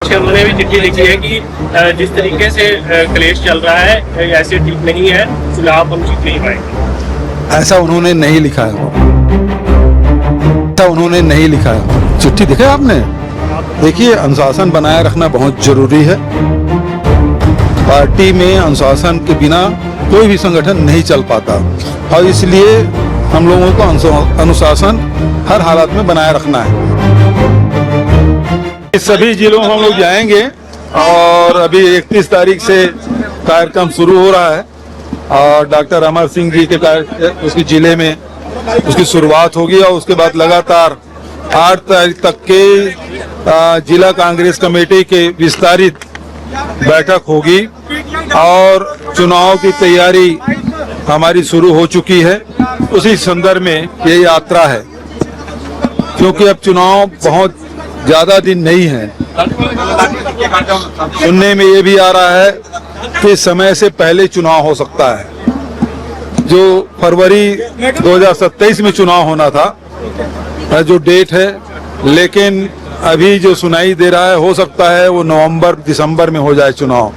उन्होंने भी चिट्ठी लिखी है कि जिस तरीके से क्लेश चल रहा है ऐसे ठीक नहीं है, चुनाव हम जीत नहीं पाएंगे। ऐसा उन्होंने नहीं लिखा है। ऐसा उन्होंने नहीं लिखा है। चिट्ठी देखा है आपने? देखिए, अनुशासन बनाए रखना बहुत जरूरी है। पार्टी में अनुशासन के बिना कोई भी संगठन नहीं चल पाता और इसलिए हम लोगों को अनुशासन हर हालात में बनाए रखना है। इस सभी जिलों हम लोग जाएंगे और अभी 31 तारीख से कार्यक्रम शुरू हो रहा है और डॉक्टर अमर सिंह जी के उसके जिले में उसकी शुरुआत होगी और उसके बाद लगातार 8 तारीख तक के जिला कांग्रेस कमेटी के विस्तारित बैठक होगी और चुनाव की तैयारी हमारी शुरू हो चुकी है। उसी संदर्भ में ये यात्रा है, क्योंकि अब चुनाव बहुत ज्यादा दिन नहीं है। सुनने में ये भी आ रहा है कि समय से पहले चुनाव हो सकता है। जो फरवरी 2027 में चुनाव होना था जो डेट है, लेकिन अभी जो सुनाई दे रहा है हो सकता है वो नवंबर दिसंबर में हो जाए चुनाव।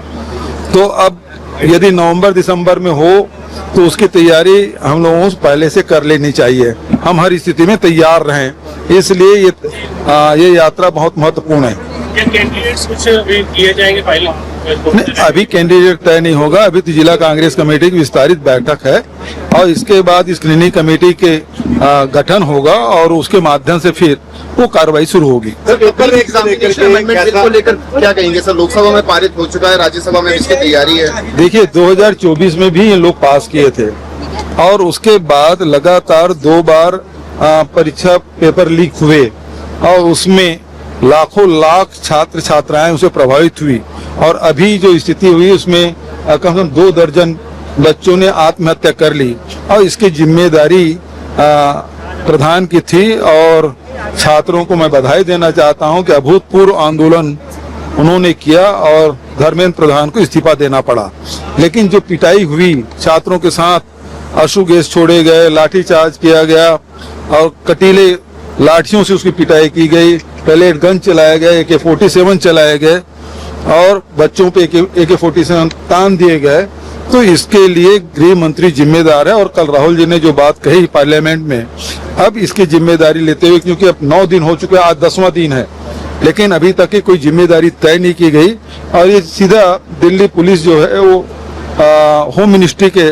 तो अब यदि नवंबर दिसंबर में हो तो उसकी तैयारी हम लोगों को पहले से कर लेनी चाहिए। हम हर स्थिति में तैयार रहें, इसलिए ये यात्रा बहुत महत्वपूर्ण है। क्या कैंडिडेट्स कुछ किए जाएंगे पहले? अभी कैंडिडेट तय नहीं होगा। अभी तो जिला कांग्रेस कमेटी की विस्तारित बैठक है और इसके बाद स्क्रीनिंग कमेटी के गठन होगा और उसके माध्यम से फिर वो कार्रवाई शुरू होगी। पेपर एग्जामिनेशन अमेंडमेंट को लेकर क्या कहेंगे सर? लोकसभा में पारित हो चुका है, राज्यसभा में इसकी तैयारी है। देखिए, 2024 में भी ये लोग पास किए थे और उसके बाद लगातार 2 बार परीक्षा पेपर लीक हुए और उसमें लाखों लाख छात्र छात्राएं उसे प्रभावित हुई और अभी जो स्थिति हुई उसमें कम से कम 2 दर्जन बच्चों ने आत्महत्या कर ली और इसकी जिम्मेदारी प्रधान की थी। और छात्रों को मैं बधाई देना चाहता हूं कि अभूतपूर्व आंदोलन उन्होंने किया और धर्मेंद्र प्रधान को इस्तीफा देना पड़ा। लेकिन जो पिटाई हुई छात्रों के साथ, आंसू गैस छोड़े गए, लाठीचार्ज किया गया और कटीले लाठियों से उसकी पिटाई की गई, पैलेट गन चलाया गया, AK-47 चलाए गए और बच्चों पे AK-47 तान दिए गए। तो इसके लिए गृह मंत्री जिम्मेदार है और कल राहुल जी ने जो बात कही पार्लियामेंट में, अब इसकी जिम्मेदारी लेते हुए, क्योंकि अब 9 दिन हो चुके हैं, आज 10वां दिन है, लेकिन अभी तक की कोई जिम्मेदारी तय नहीं की गई और ये सीधा दिल्ली पुलिस जो है वो होम मिनिस्ट्री के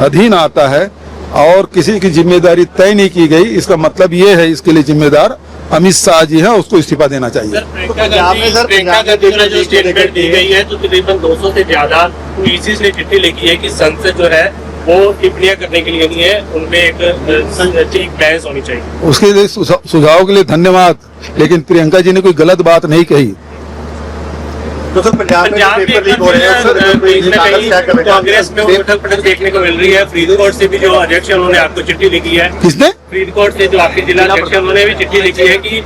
अधीन आता है और किसी की जिम्मेदारी तय नहीं की गई। इसका मतलब ये है इसके लिए जिम्मेदार अमित शाह जी है, उसको इस्तीफा देना चाहिए। प्रियंका गांधी ने जो स्टेटमेंट दी गई है तो तकरीबन 200 से ज्यादा पीसीस ने चिट्ठी लिखी है कि संसद जो है वो टिप्पणियां करने के लिए नहीं है, उनमें एक ठीक बहस होनी चाहिए। उसके लिए सुझाव के लिए धन्यवाद, लेकिन प्रियंका जी ने कोई गलत बात नहीं कही। तो सर पंजाब में पेपर लीक हो रहे हैं सर, कांग्रेस में उथल पुथल देखने को मिल रही है। फरीदकोट से भी जो अध्यक्ष उन्होंने आपको चिट्ठी लिखी है। किसने? फरीदकोट से जो आपके जिला अध्यक्ष उन्होंने भी चिट्ठी लिखी है कि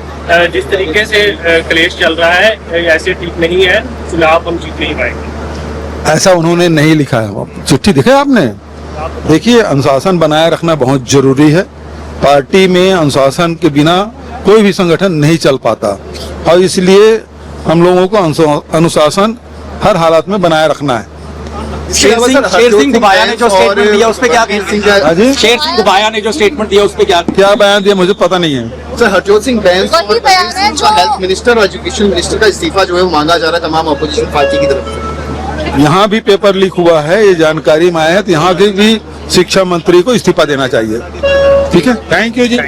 जिस तरीके से क्लेश चल रहा है ऐसे ठीक नहीं है, चुनाव हम जीत नहीं पाएंगे। ऐसा उन्होंने नहीं लिखा है। चिट्ठी देखा है आपने? देखिए, अनुशासन बनाए रखना बहुत जरूरी है। पार्टी में अनुशासन के बिना कोई भी संगठन नहीं चल पाता और इसलिए हम लोगों को अनुशासन हर हालात में बनाए रखना है। शेर सिंह घुबाया ने जो स्टेटमेंट दिया उस पे क्या कहेंगे? शेर सिंह घुबाया ने जो स्टेटमेंट दिया उस पे क्या बयान दिया मुझे पता नहीं है। सर हरजोत सिंह बैंस और हेल्थ मिनिस्टर और एजुकेशन मिनिस्टर का इस्तीफा जो है वो मांगा जा रहा है तमाम अपोजिशन पार्टी की तरफ से। यहाँ भी पेपर लीक हुआ है, ये जानकारी में आया है, तो यहाँ के भी शिक्षा मंत्री को इस्तीफा देना चाहिए। ठीक है, थैंक यू जी।